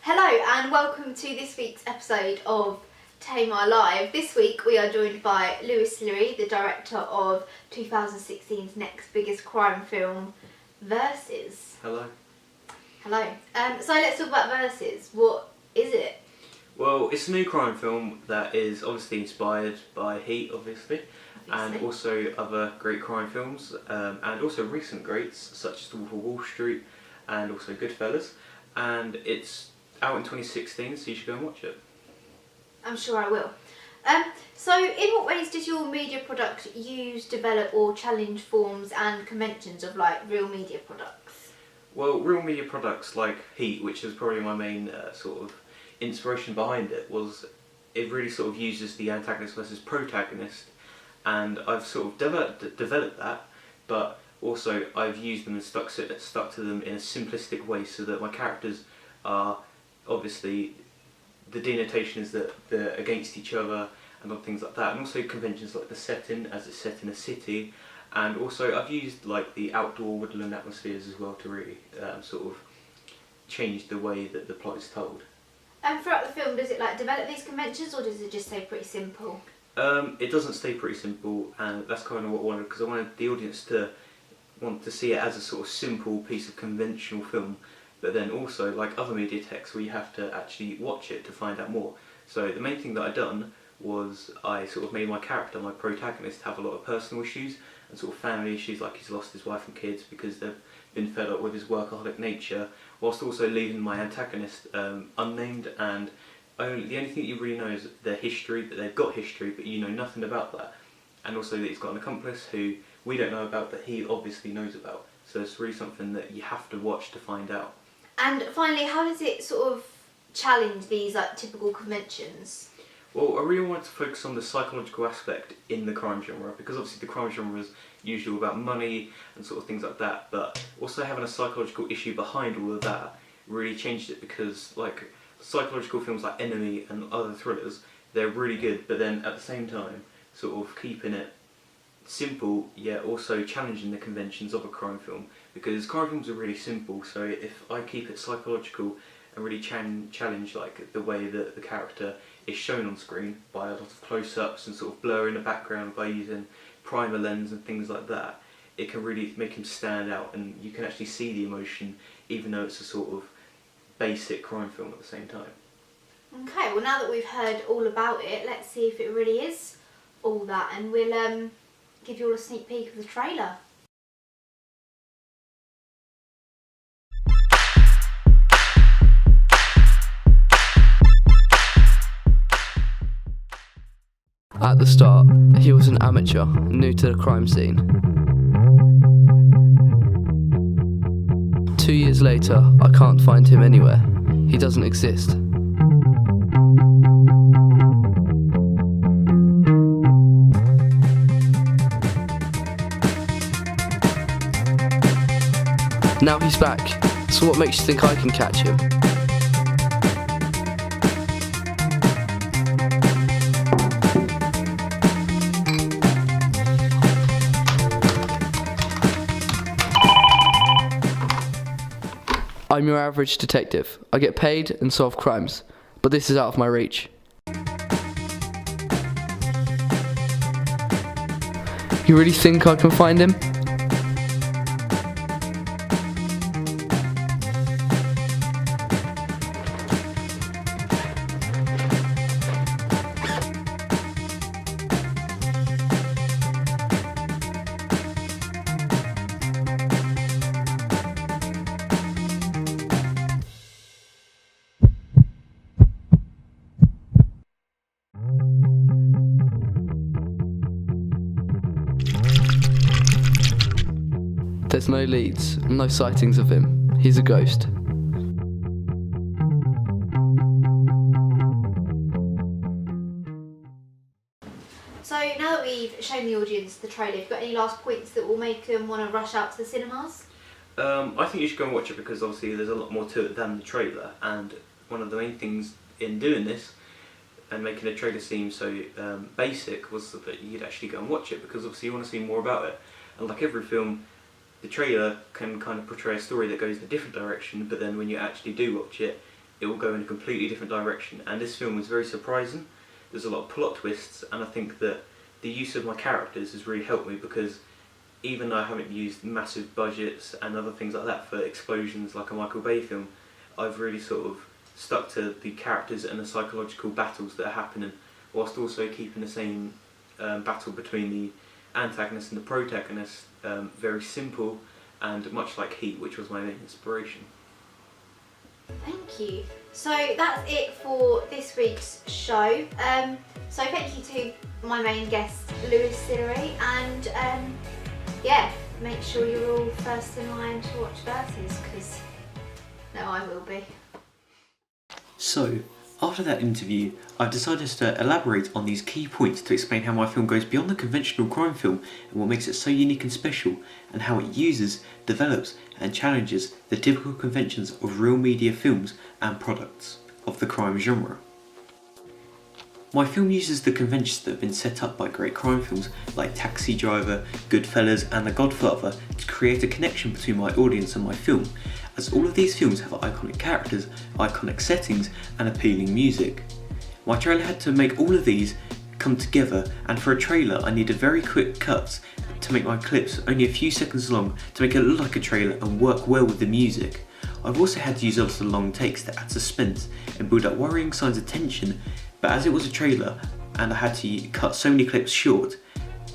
Hello and welcome to this week's episode of Tamar Live. This week we are joined by Lewis Leary, the director of 2016's next biggest crime film, Versus. Hello. Hello. So let's talk about Versus. What is it? Well, it's a new crime film that is obviously inspired by Heat, obviously. And also other great crime films, and also recent greats such as The Wolf of Wall Street and also Goodfellas. And it's out in 2016, so you should go and watch it. I'm sure I will. So in what ways does your media product use, develop or challenge forms and conventions of real media products? Well, real media products like Heat, which is probably my main sort of inspiration behind it, was it really sort of uses the antagonist versus protagonist, and I've sort of developed that, but also I've used them and stuck to them in a simplistic way so that my characters are obviously, the denotation is that they're against each other and other things like that, and also conventions like the setting, as it's set in a city, and also I've used the outdoor woodland atmospheres as well to really sort of change the way that the plot is told. And throughout the film, does it develop these conventions or does it just stay pretty simple? It doesn't stay pretty simple, and that's kind of what I wanted, because I wanted the audience to want to see it as a sort of simple piece of conventional film, but then also like other media texts where you have to actually watch it to find out more. So the main thing that I'd done was I sort of made my character, my protagonist, have a lot of personal issues and sort of family issues, like he's lost his wife and kids because they've been fed up with his workaholic nature, whilst also leaving my antagonist unnamed, and the only thing you really know is their history, that they've got history, but you know nothing about that. And also that he's got an accomplice who we don't know about, but he obviously knows about. So it's really something that you have to watch to find out. And finally, how does it sort of challenge these typical conventions? Well, I really wanted to focus on the psychological aspect in the crime genre, because obviously the crime genre is usually about money and sort of things like that, but also having a psychological issue behind all of that really changed it, because psychological films like Enemy and other thrillers, they're really good, but then at the same time sort of keeping it simple yet also challenging the conventions of a crime film, because crime films are really simple, so if I keep it psychological and really challenge the way that the character is shown on screen by a lot of close-ups and sort of blur in the background by using primer lens and things like that, it can really make him stand out and you can actually see the emotion even though it's a sort of basic crime film at the same time. Okay, well now that we've heard all about it, let's see if it really is all that, and we'll give you all a sneak peek of the trailer. At the start, he was an amateur, new to the crime scene. 2 years later, I can't find him anywhere. He doesn't exist. Now he's back, so what makes you think I can catch him? I'm your average detective. I get paid and solve crimes, but this is out of my reach. You really think I can find him? There's no leads, no sightings of him. He's a ghost. So now that we've shown the audience the trailer, have you got any last points that will make them want to rush out to the cinemas? I think you should go and watch it, because obviously there's a lot more to it than the trailer, and one of the main things in doing this and making the trailer seem so basic was that you'd actually go and watch it, because obviously you want to see more about it. And like every film, the trailer can kind of portray a story that goes in a different direction, but then when you actually do watch it, it will go in a completely different direction. And this film was very surprising. There's a lot of plot twists, and I think that the use of my characters has really helped me, because even though I haven't used massive budgets and other things like that for explosions like a Michael Bay film, I've really sort of stuck to the characters and the psychological battles that are happening, whilst also keeping the same battle between the antagonist and the protagonist very simple, and much like Heat, which was my main inspiration. Thank you. So that's it for this week's show. So thank you to my main guest, Lewis Sillery, and yeah, make sure you're all first in line to watch Versus, because now I will be. So, after that interview, I've decided to elaborate on these key points to explain how my film goes beyond the conventional crime film and what makes it so unique and special, and how it uses, develops and challenges the typical conventions of real media films and products of the crime genre. My film uses the conventions that have been set up by great crime films like Taxi Driver, Goodfellas and The Godfather to create a connection between my audience and my film, as all of these films have iconic characters, iconic settings and appealing music. My trailer had to make all of these come together, and for a trailer I needed very quick cuts to make my clips only a few seconds long to make it look like a trailer and work well with the music. I've also had to use a lot of long takes to add suspense and build up worrying signs of tension, but as it was a trailer and I had to cut so many clips short,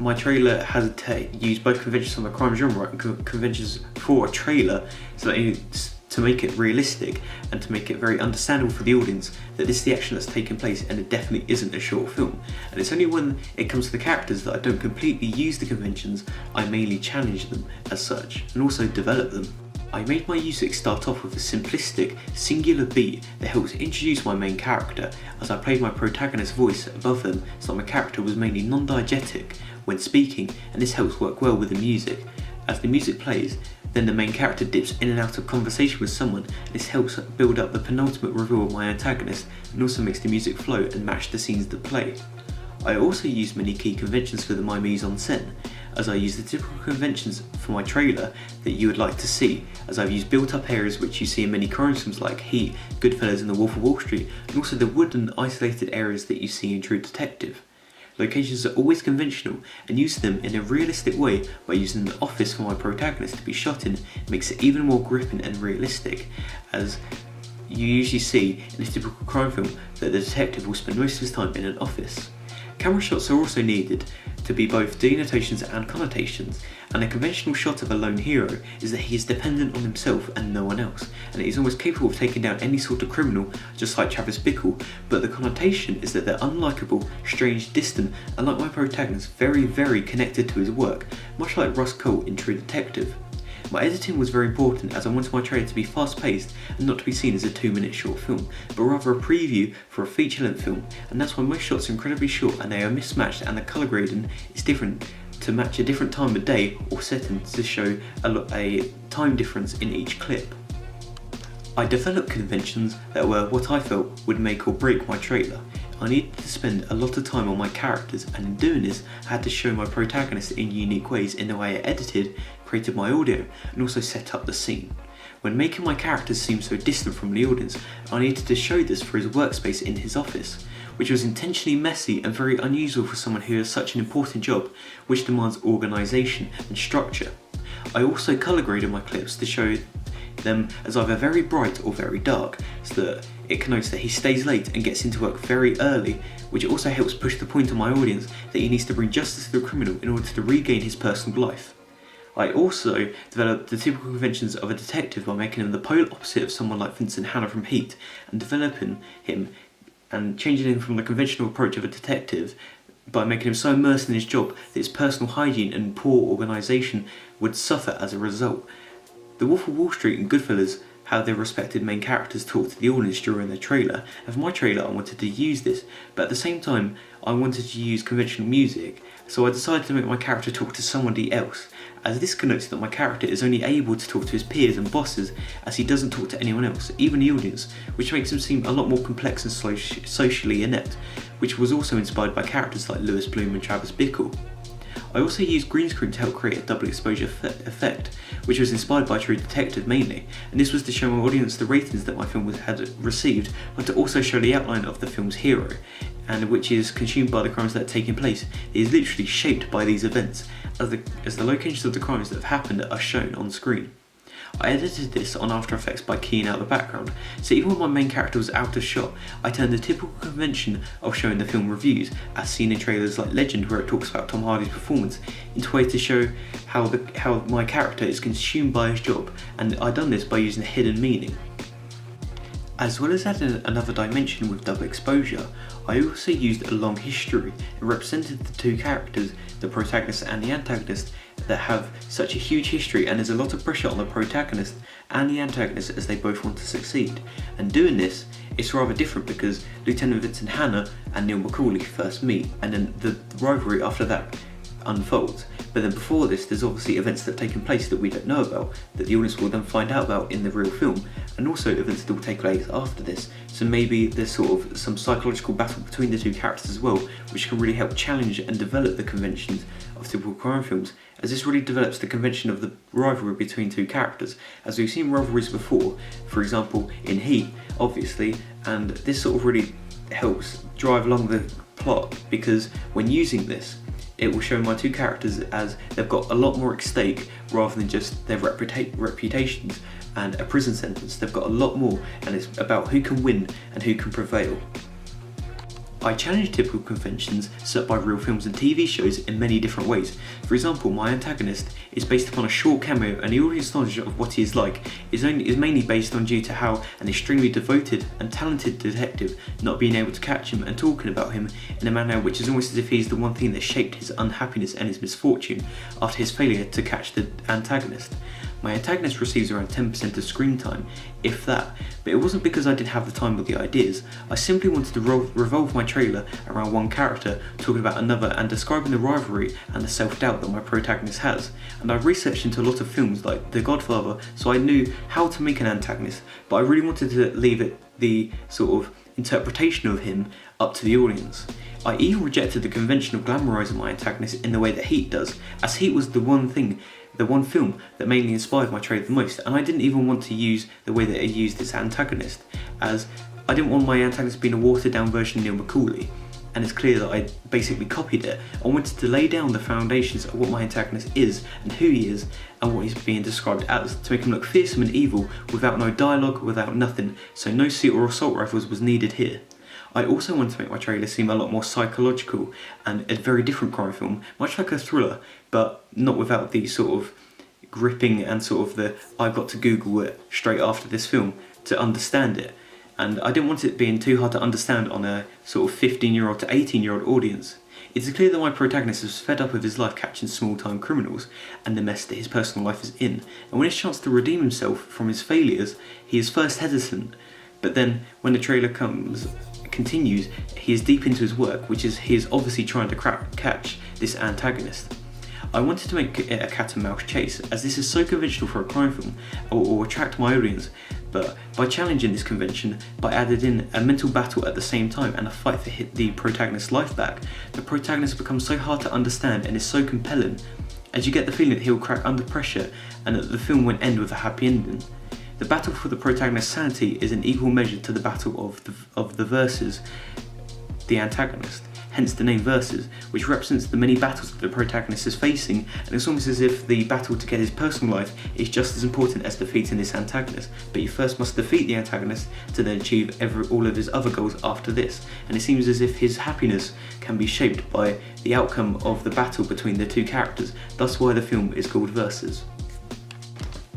my trailer had to use both conventions from the crime genre and conventions for a trailer to make it realistic and to make it very understandable for the audience that this is the action that's taking place and it definitely isn't a short film. And it's only when it comes to the characters that I don't completely use the conventions, I mainly challenge them as such and also develop them. I made my music start off with a simplistic, singular beat that helps introduce my main character, as I played my protagonist's voice above them so that my character was mainly non-diegetic when speaking, and this helps work well with the music. As the music plays, then the main character dips in and out of conversation with someone, and this helps build up the penultimate reveal of my antagonist and also makes the music flow and match the scenes that play. I also use many key conventions for my mise-en-scène, as I use the typical conventions for my trailer that you would like to see, as I've used built-up areas which you see in many crime films like Heat, Goodfellas and The Wolf of Wall Street, and also the wooden isolated areas that you see in True Detective. Locations are always conventional, and use them in a realistic way by using the office for my protagonist to be shot in makes it even more gripping and realistic, as you usually see in a typical crime film that the detective will spend most of his time in an office. Camera shots are also needed to be both denotations and connotations, and a conventional shot of a lone hero is that he is dependent on himself and no one else, and he is almost capable of taking down any sort of criminal, just like Travis Bickle, but the connotation is that they're unlikable, strange, distant, and like my protagonist, very, very connected to his work, much like Rust Cohle in True Detective. My editing was very important, as I wanted my trailer to be fast-paced and not to be seen as a 2-minute short film, but rather a preview for a feature-length film, and that's why most shots are incredibly short and they are mismatched, and the colour grading is different to match a different time of day or setting to show a time difference in each clip. I developed conventions that were what I felt would make or break my trailer. I needed to spend a lot of time on my characters, and in doing this I had to show my protagonist in unique ways in the way I edited, created my audio and also set up the scene. When making my characters seem so distant from the audience, I needed to show this for his workspace in his office, which was intentionally messy and very unusual for someone who has such an important job which demands organisation and structure. I also colour graded my clips to show them as either very bright or very dark, so that it connotes that he stays late and gets into work very early, which also helps push the point on my audience that he needs to bring justice to the criminal in order to regain his personal life. I also developed the typical conventions of a detective by making him the polar opposite of someone like Vincent Hanna from Heat, and developing him and changing him from the conventional approach of a detective by making him so immersed in his job that his personal hygiene and poor organisation would suffer as a result. The Wolf of Wall Street and Goodfellas, how their respected main characters talk to the audience during their trailer, and for my trailer I wanted to use this, but at the same time I wanted to use conventional music, so I decided to make my character talk to somebody else, as this connotes that my character is only able to talk to his peers and bosses, as he doesn't talk to anyone else, even the audience, which makes him seem a lot more complex and socially inept, which was also inspired by characters like Louis Bloom and Travis Bickle. I also used green screen to help create a double exposure effect, which was inspired by True Detective mainly, and this was to show my audience the ratings that my film had received, but to also show the outline of the film's hero, and which is consumed by the crimes that are taking place. It is literally shaped by these events, as the locations of the crimes that have happened are shown on screen. I edited this on After Effects by keying out the background, so even when my main character was out of shot, I turned the typical convention of showing the film reviews, as seen in trailers like Legend where it talks about Tom Hardy's performance, into a way to show how my character is consumed by his job, and I've done this by using a hidden meaning. As well as adding another dimension with double exposure, I also used a long history and represented the two characters, the protagonist and the antagonist, that have such a huge history, and there's a lot of pressure on the protagonist and the antagonist as they both want to succeed. And doing this, it's rather different because Lieutenant Vincent Hanna and Neil McCauley first meet, and then the rivalry after that unfolds. But then before this, there's obviously events that have taken place that we don't know about, that the audience will then find out about in the real film, and also events that will take place after this. So maybe there's sort of some psychological battle between the two characters as well, which can really help challenge and develop the conventions of typical crime films, as this really develops the convention of the rivalry between two characters, as we've seen rivalries before, for example in Heat, obviously, and this sort of really helps drive along the plot, because when using this, it will show my two characters as they've got a lot more at stake rather than just their reputations and a prison sentence. They've got a lot more, and it's about who can win and who can prevail. I challenge typical conventions set by real films and TV shows in many different ways. For example, my antagonist is based upon a short cameo, and the audience knowledge of what he is like is mainly based on due to how an extremely devoted and talented detective not being able to catch him and talking about him in a manner which is almost as if he's the one thing that shaped his unhappiness and his misfortune after his failure to catch the antagonist. My antagonist receives around 10% of screen time, if that, but it wasn't because I didn't have the time or the ideas. I simply wanted to revolve my trailer around one character talking about another and describing the rivalry and the self-doubt that my protagonist has. And I researched into a lot of films like The Godfather, so I knew how to make an antagonist, but I really wanted to leave it the sort of interpretation of him up to the audience. I even rejected the convention of glamorising my antagonist in the way that Heat does, as Heat was the one film that mainly inspired my trailer the most, and I didn't even want to use the way that it used its antagonist, as I didn't want my antagonist being a watered down version of Neil McCauley, and it's clear that I basically copied it. I wanted to lay down the foundations of what my antagonist is and who he is and what he's being described as, to make him look fearsome and evil without no dialogue, without nothing, so no suit or assault rifles was needed here. I also wanted to make my trailer seem a lot more psychological and a very different crime film, much like a thriller, but not without the sort of gripping and sort of the I've got to Google it straight after this film to understand it. And I didn't want it being too hard to understand on a sort of 15-year-old to 18-year-old audience. It's clear that my protagonist is fed up with his life catching small-time criminals and the mess that his personal life is in, and when his chance to redeem himself from his failures, he is first hesitant, but then when the trailer continues, he is deep into his work, which is he is obviously trying to catch this antagonist. I wanted to make it a cat and mouse chase, as this is so conventional for a crime film, or attract my audience, but by challenging this convention, by adding in a mental battle at the same time and a fight to hit the protagonist's life back, the protagonist becomes so hard to understand and is so compelling, as you get the feeling that he'll crack under pressure and that the film won't end with a happy ending. The battle for the protagonist's sanity is an equal measure to the battle of the versus the antagonist, hence the name Versus, which represents the many battles that the protagonist is facing, and it's almost as if the battle to get his personal life is just as important as defeating this antagonist, but you first must defeat the antagonist to then achieve all of his other goals after this, and it seems as if his happiness can be shaped by the outcome of the battle between the two characters, thus why the film is called Versus.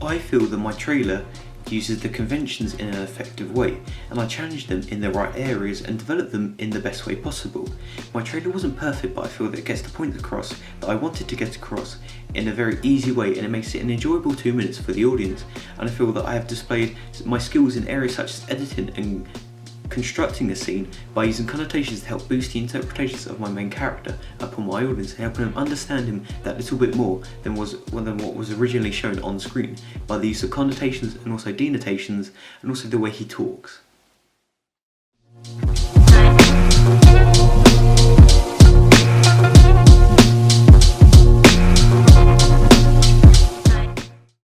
I feel that my trailer uses the conventions in an effective way, and I challenged them in the right areas and developed them in the best way possible. My trailer wasn't perfect, but I feel that it gets the point across that I wanted to get across in a very easy way, and it makes it an enjoyable 2 minutes for the audience, and I feel that I have displayed my skills in areas such as editing and constructing a scene by using connotations to help boost the interpretations of my main character upon my audience and helping them understand him that little bit more than what was originally shown on screen by the use of connotations and also denotations and also the way he talks.